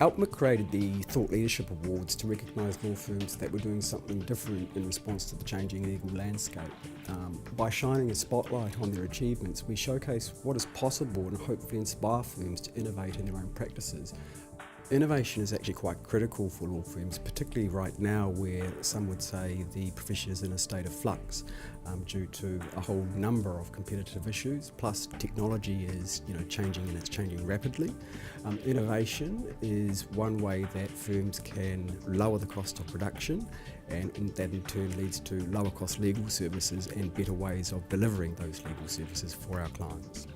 ALPMA created the Thought Leadership Awards to recognise law firms that were doing something different in response to the changing legal landscape. By shining a spotlight on their achievements, we showcase what is possible and hopefully inspire firms to innovate in their own practices. Innovation is actually quite critical for law firms, particularly right now where some would say the profession is in a state of flux due to a whole number of competitive issues, plus technology is changing and it's changing rapidly. Innovation is one way that firms can lower the cost of production, and that in turn leads to lower cost legal services and better ways of delivering those legal services for our clients.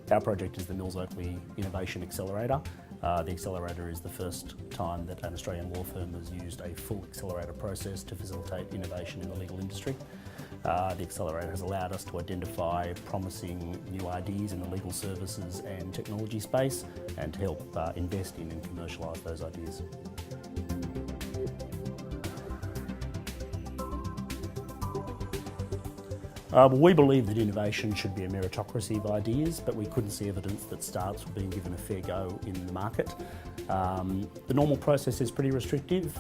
Our project is the Mills Oakley Innovation Accelerator. The Accelerator is the first time that an Australian law firm has used a full accelerator process to facilitate innovation in the legal industry. The Accelerator has allowed us to identify promising new ideas in the legal services and technology space and to help invest in and commercialise those ideas. We believe that innovation should be a meritocracy of ideas, but we couldn't see evidence that startups were being given a fair go in the market. The normal process is pretty restrictive.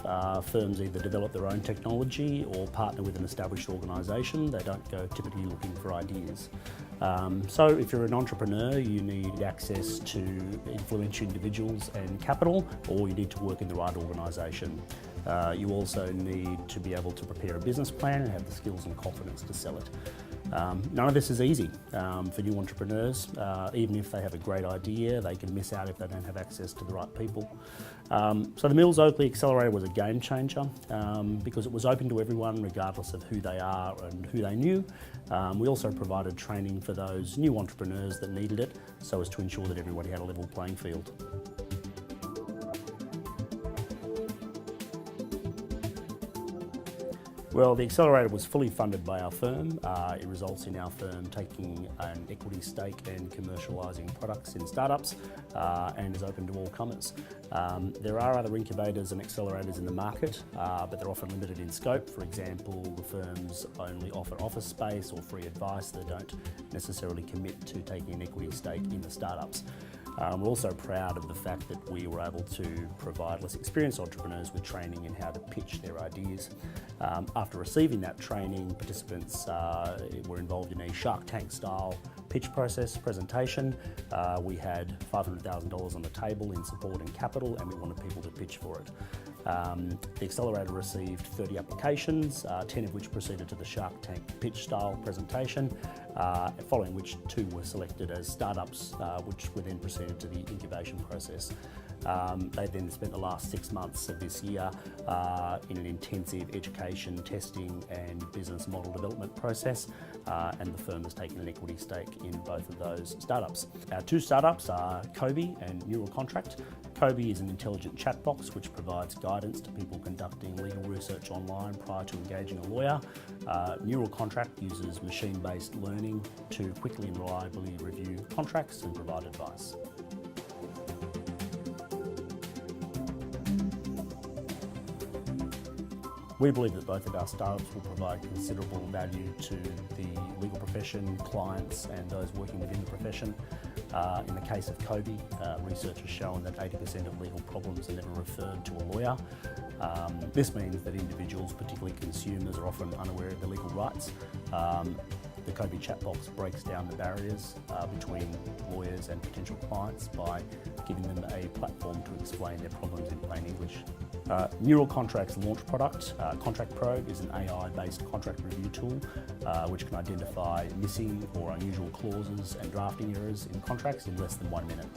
Firms either develop their own technology or partner with an established organisation. They don't go typically looking for ideas. So if you're an entrepreneur, you need access to influential individuals and capital, or you need to work in the right organisation. You also need to be able to prepare a business plan and have the skills and confidence to sell it. None of this is easy for new entrepreneurs. Even if they have a great idea, they can miss out if they don't have access to the right people. So the Mills Oakley Accelerator was a game changer because it was open to everyone regardless of who they are and who they knew. We also provided training for those new entrepreneurs that needed it so as to ensure that everybody had a level playing field. Well, the Accelerator was fully funded by our firm. It results in our firm taking an equity stake and commercialising products in startups and is open to all comers. There are other incubators and accelerators in the market, but they're often limited in scope. For example, the firms only offer office space or free advice. They don't necessarily commit to taking an equity stake in the startups. We're also proud of the fact that we were able to provide less experienced entrepreneurs with training in how to pitch their ideas. After receiving that training, participants were involved in a Shark Tank style pitch process presentation. We had $500,000 on the table in support and capital, and we wanted people to pitch for it. The Accelerator received 30 applications, 10 of which proceeded to the Shark Tank pitch style presentation, following which 2 were selected as startups, which were then proceeded to the incubation process. They then spent the last 6 months of this year in an intensive education, testing and business model development process, and the firm has taken an equity stake in both of those startups. Our 2 startups are Kobe and Neural Contract. Kobe is an intelligent chat box which provides guidance to people conducting legal research online prior to engaging a lawyer. Neural Contract uses machine-based learning to quickly and reliably review contracts and provide advice. We believe that both of our startups will provide considerable value to the legal profession, clients and those working within the profession. In the case of Kobe, research has shown that 80% of legal problems are never referred to a lawyer. This means that individuals, particularly consumers, are often unaware of their legal rights. The Kobe chatbox breaks down the barriers between lawyers and potential clients by giving them a platform to explain their problems in plain English. Neural Contract's launch product, Contract Probe, is an AI-based contract review tool which can identify missing or unusual clauses and drafting errors in contracts in less than 1 minute.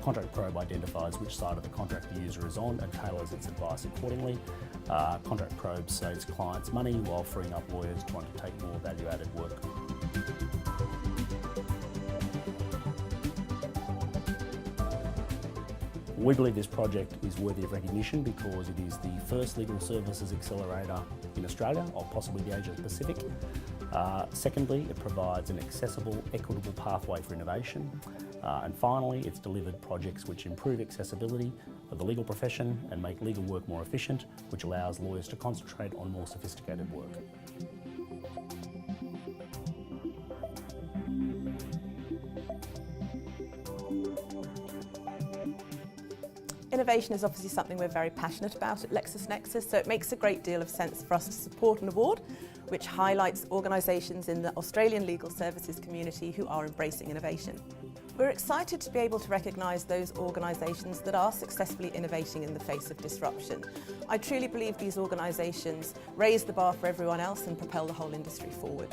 Contract Probe identifies which side of the contract the user is on and tailors its advice accordingly. Contract Probe saves clients money while freeing up lawyers to undertake more value-added work. We believe this project is worthy of recognition because it is the first legal services accelerator in Australia, or possibly the Asia Pacific. Secondly, it provides an accessible, equitable pathway for innovation. And finally, it's delivered projects which improve accessibility for the legal profession and make legal work more efficient, which allows lawyers to concentrate on more sophisticated work. Innovation is obviously something we're very passionate about at LexisNexis, so it makes a great deal of sense for us to support an award which highlights organisations in the Australian legal services community who are embracing innovation. We're excited to be able to recognise those organisations that are successfully innovating in the face of disruption. I truly believe these organisations raise the bar for everyone else and propel the whole industry forward.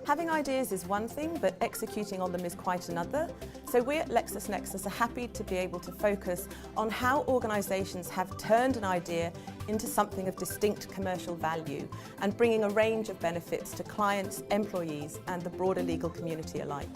Having ideas is one thing, but executing on them is quite another. So we at LexisNexis are happy to be able to focus on how organisations have turned an idea into something of distinct commercial value and bringing a range of benefits to clients, employees and the broader legal community alike.